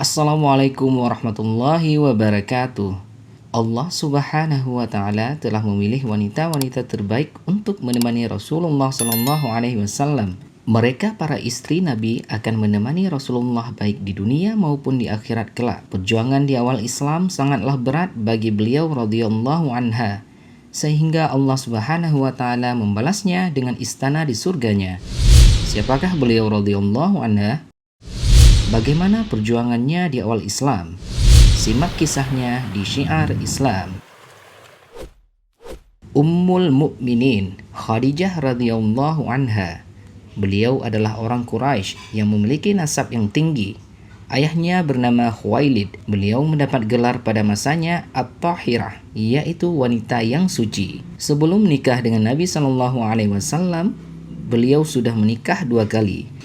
Assalamualaikum warahmatullahi wabarakatuh. Allah Subhanahu wa taala telah memilih wanita-wanita terbaik untuk menemani Rasulullah sallallahu alaihi wasallam. Mereka para istri Nabi akan menemani Rasulullah baik di dunia maupun di akhirat kelak. Perjuangan di awal Islam sangatlah berat bagi beliau radhiyallahu anha, sehingga Allah Subhanahu wa taala membalasnya dengan istana di surganya. Siapakah beliau radhiyallahu anha? Bagaimana perjuangannya di awal Islam? Simak kisahnya di Syiar Islam. Ummul Mukminin Khadijah radhiyallahu anha. Beliau adalah orang Quraisy yang memiliki nasab yang tinggi. Ayahnya bernama Khuwailid. Beliau mendapat gelar pada masanya At-Tahirah, yaitu wanita yang suci. Sebelum menikah dengan Nabi sallallahu alaihi wasallam, beliau sudah menikah 2 kali.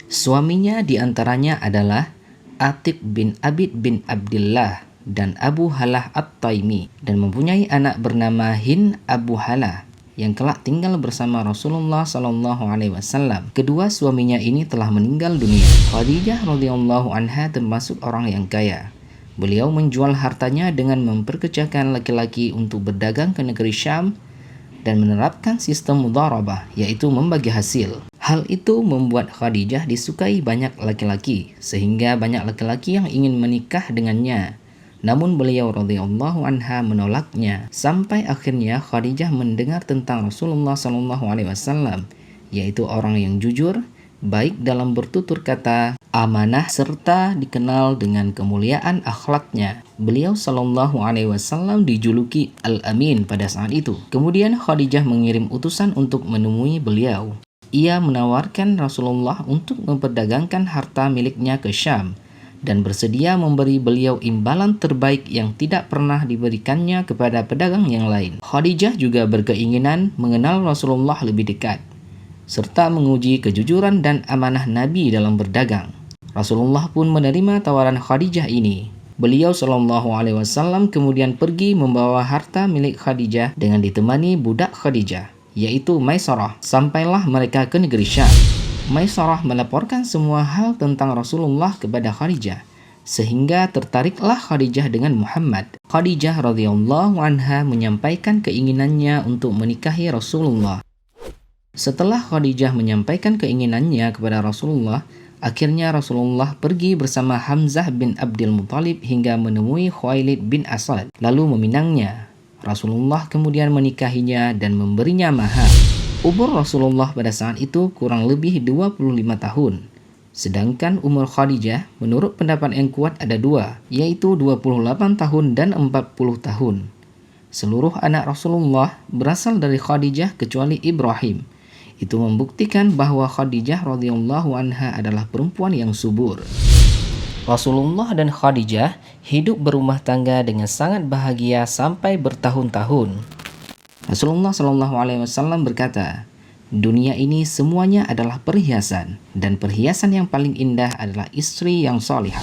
Suaminya diantaranya adalah Atiq bin Abid bin Abdullah dan Abu Halah At-Taimi, dan mempunyai anak bernama Hind Abu Halah yang kelak tinggal bersama Rasulullah sallallahu alaihi wasallam. Kedua suaminya ini telah meninggal dunia. Khadijah radhiyallahu anha termasuk orang yang kaya. Beliau menjual hartanya dengan memperkerjakan laki-laki untuk berdagang ke negeri Syam dan menerapkan sistem mudharabah, yaitu membagi hasil. Hal itu membuat Khadijah disukai banyak laki-laki, sehingga banyak laki-laki yang ingin menikah dengannya. Namun beliau radhiyallahu anha menolaknya, sampai akhirnya Khadijah mendengar tentang Rasulullah sallallahu alaihi wasallam, yaitu orang yang jujur, baik dalam bertutur kata, amanah, serta dikenal dengan kemuliaan akhlaknya. Beliau sallallahu alaihi wasallam dijuluki Al-Amin pada saat itu. Kemudian Khadijah mengirim utusan untuk menemui beliau. Ia menawarkan Rasulullah untuk memperdagangkan harta miliknya ke Syam dan bersedia memberi beliau imbalan terbaik yang tidak pernah diberikannya kepada pedagang yang lain. Khadijah juga berkeinginan mengenal Rasulullah lebih dekat, serta menguji kejujuran dan amanah Nabi dalam berdagang. Rasulullah pun menerima tawaran Khadijah ini. Beliau sallallahu alaihi wasallam kemudian pergi membawa harta milik Khadijah dengan ditemani budak Khadijah, yaitu Maisarah. Sampailah mereka ke negeri Syam. Maisarah melaporkan semua hal tentang Rasulullah kepada Khadijah, sehingga tertariklah Khadijah dengan Muhammad. Khadijah radhiyallahu anha menyampaikan keinginannya untuk menikahi Rasulullah. Setelah Khadijah menyampaikan keinginannya kepada Rasulullah, akhirnya Rasulullah pergi bersama Hamzah bin Abdul Muthalib hingga menemui Khuwailid bin Asad, lalu meminangnya. Rasulullah kemudian menikahinya dan memberinya mahar. Umur Rasulullah pada saat itu kurang lebih 25 tahun. Sedangkan umur Khadijah menurut pendapat yang kuat ada 2, yaitu 28 tahun dan 40 tahun. Seluruh anak Rasulullah berasal dari Khadijah kecuali Ibrahim. Itu membuktikan bahwa Khadijah radhiyallahu anha adalah perempuan yang subur. Rasulullah dan Khadijah hidup berumah tangga dengan sangat bahagia sampai bertahun-tahun. Rasulullah Shallallahu Alaihi Wasallam berkata, dunia ini semuanya adalah perhiasan, dan perhiasan yang paling indah adalah istri yang salihah.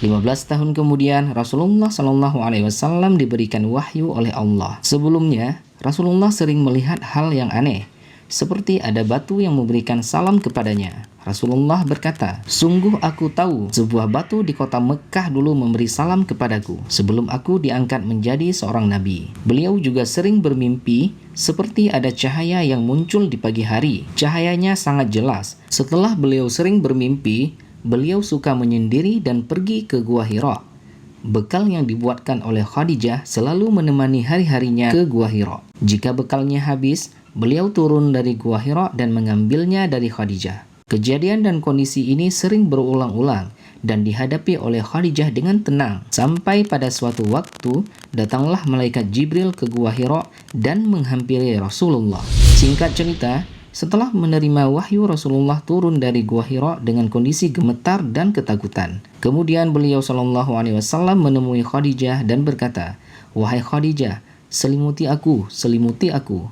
15 tahun kemudian Rasulullah Shallallahu Alaihi Wasallam diberikan wahyu oleh Allah. Sebelumnya Rasulullah sering melihat hal yang aneh, seperti ada batu yang memberikan salam kepadanya. Rasulullah berkata, sungguh aku tahu sebuah batu di kota Mekah dulu memberi salam kepadaku sebelum aku diangkat menjadi seorang nabi. Beliau juga sering bermimpi seperti ada cahaya yang muncul di pagi hari. Cahayanya sangat jelas. Setelah beliau sering bermimpi, beliau suka menyendiri dan pergi ke Gua Hira. Bekal yang dibuatkan oleh Khadijah selalu menemani hari-harinya ke Gua Hira. Jika bekalnya habis, beliau turun dari Gua Hira dan mengambilnya dari Khadijah. Kejadian dan kondisi ini sering berulang-ulang dan dihadapi oleh Khadijah dengan tenang. Sampai pada suatu waktu, datanglah malaikat Jibril ke Gua Hira dan menghampiri Rasulullah. Singkat cerita, setelah menerima wahyu, Rasulullah turun dari Gua Hira dengan kondisi gemetar dan ketakutan. Kemudian beliau sallallahu alaihi wasallam menemui Khadijah dan berkata, "Wahai Khadijah, selimuti aku, selimuti aku."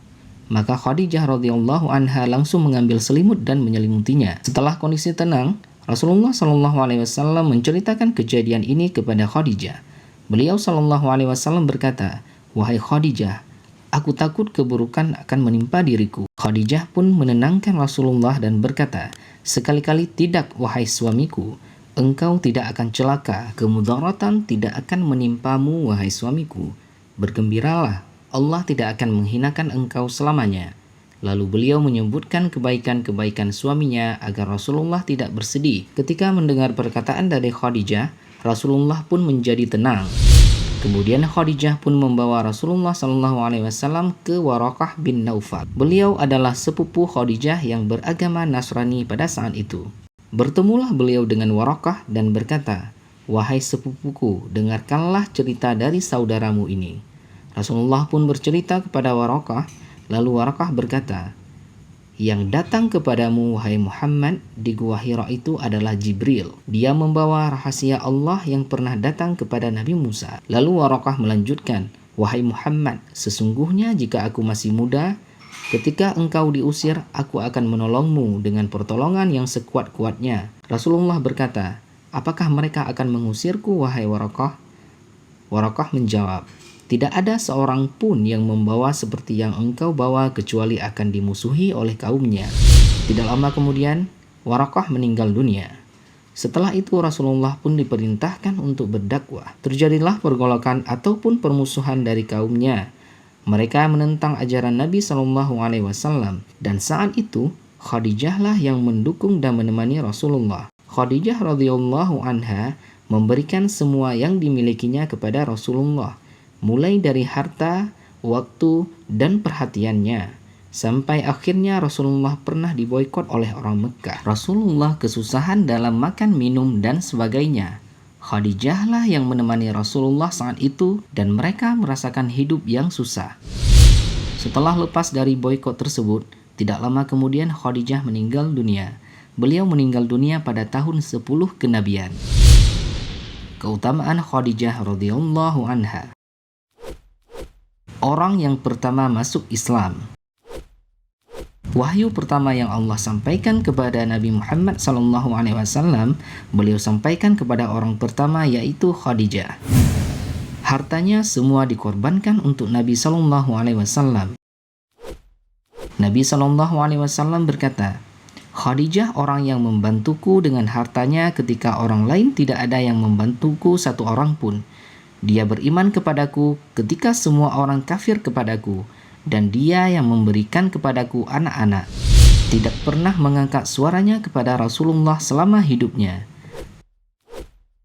Maka Khadijah radhiyallahu anha langsung mengambil selimut dan menyelimutinya. Setelah kondisi tenang, Rasulullah sallallahu alaihi wasallam menceritakan kejadian ini kepada Khadijah. Beliau sallallahu alaihi wasallam berkata, "Wahai Khadijah, aku takut keburukan akan menimpa diriku." Khadijah pun menenangkan Rasulullah dan berkata, "Sekali-kali tidak, wahai suamiku. Engkau tidak akan celaka, kemudaratan tidak akan menimpamu, wahai suamiku. Bergembiralah, Allah tidak akan menghinakan engkau selamanya. Lalu beliau menyebutkan kebaikan-kebaikan suaminya agar Rasulullah tidak bersedih. Ketika mendengar perkataan dari Khadijah, Rasulullah pun menjadi tenang. Kemudian Khadijah pun membawa Rasulullah SAW ke Waraqah bin Naufal. Beliau adalah sepupu Khadijah yang beragama Nasrani pada saat itu. Bertemulah beliau dengan Waraqah dan berkata, "Wahai sepupuku, dengarkanlah cerita dari saudaramu ini." Rasulullah pun bercerita kepada Waraqah, lalu Waraqah berkata, "Yang datang kepadamu, wahai Muhammad, di Gua Hira itu adalah Jibril. Dia membawa rahasia Allah yang pernah datang kepada Nabi Musa." Lalu Waraqah melanjutkan, "Wahai Muhammad, sesungguhnya jika aku masih muda, ketika engkau diusir, aku akan menolongmu dengan pertolongan yang sekuat-kuatnya." Rasulullah berkata, "Apakah mereka akan mengusirku, wahai Waraqah?" Waraqah menjawab, "Tidak ada seorang pun yang membawa seperti yang engkau bawa kecuali akan dimusuhi oleh kaumnya." Tidak lama kemudian, Waraqah meninggal dunia. Setelah itu Rasulullah pun diperintahkan untuk berdakwah. Terjadilah pergolakan ataupun permusuhan dari kaumnya. Mereka menentang ajaran Nabi SAW dan saat itu Khadijahlah yang mendukung dan menemani Rasulullah. Khadijah radhiyallahu anha memberikan semua yang dimilikinya kepada Rasulullah, mulai dari harta, waktu, dan perhatiannya. Sampai akhirnya Rasulullah pernah diboikot oleh orang Mekah. Rasulullah kesusahan dalam makan, minum, dan sebagainya. Khadijahlah yang menemani Rasulullah saat itu dan mereka merasakan hidup yang susah. Setelah lepas dari boikot tersebut, tidak lama kemudian Khadijah meninggal dunia. Beliau meninggal dunia pada tahun 10 kenabian. Keutamaan Khadijah radhiyallahu anha. Orang yang pertama masuk Islam. Wahyu pertama yang Allah sampaikan kepada Nabi Muhammad SAW, beliau sampaikan kepada orang pertama yaitu Khadijah. Hartanya semua dikorbankan untuk Nabi SAW. Nabi SAW berkata, "Khadijah orang yang membantuku dengan hartanya ketika orang lain tidak ada yang membantuku satu orang pun. Dia beriman kepadaku ketika semua orang kafir kepadaku, dan dia yang memberikan kepadaku anak-anak. Tidak pernah mengangkat suaranya kepada Rasulullah selama hidupnya."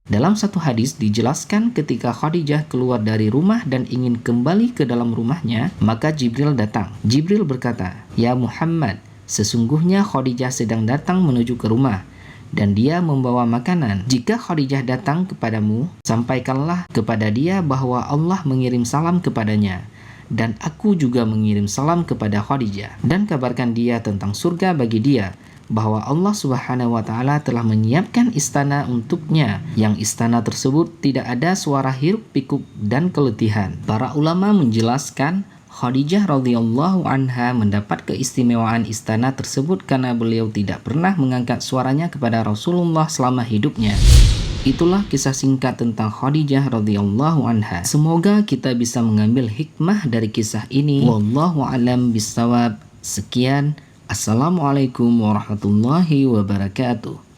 Dalam satu hadis dijelaskan ketika Khadijah keluar dari rumah dan ingin kembali ke dalam rumahnya, maka Jibril datang. Jibril berkata, "Ya Muhammad, sesungguhnya Khadijah sedang datang menuju ke rumah, dan dia membawa makanan. Jika Khadijah datang kepadamu, sampaikanlah kepada dia bahwa Allah mengirim salam kepadanya, dan aku juga mengirim salam kepada Khadijah. Dan kabarkan dia tentang surga bagi dia, bahwa Allah Subhanahu wa Ta'ala telah menyiapkan istana untuknya, yang istana tersebut tidak ada suara hiruk pikuk dan keletihan." Para ulama menjelaskan Khadijah radhiyallahu anha mendapat keistimewaan istana tersebut karena beliau tidak pernah mengangkat suaranya kepada Rasulullah selama hidupnya. Itulah kisah singkat tentang Khadijah radhiyallahu anha. Semoga kita bisa mengambil hikmah dari kisah ini. Wallahu a'lam bishawab. Sekian. Assalamualaikum warahmatullahi wabarakatuh.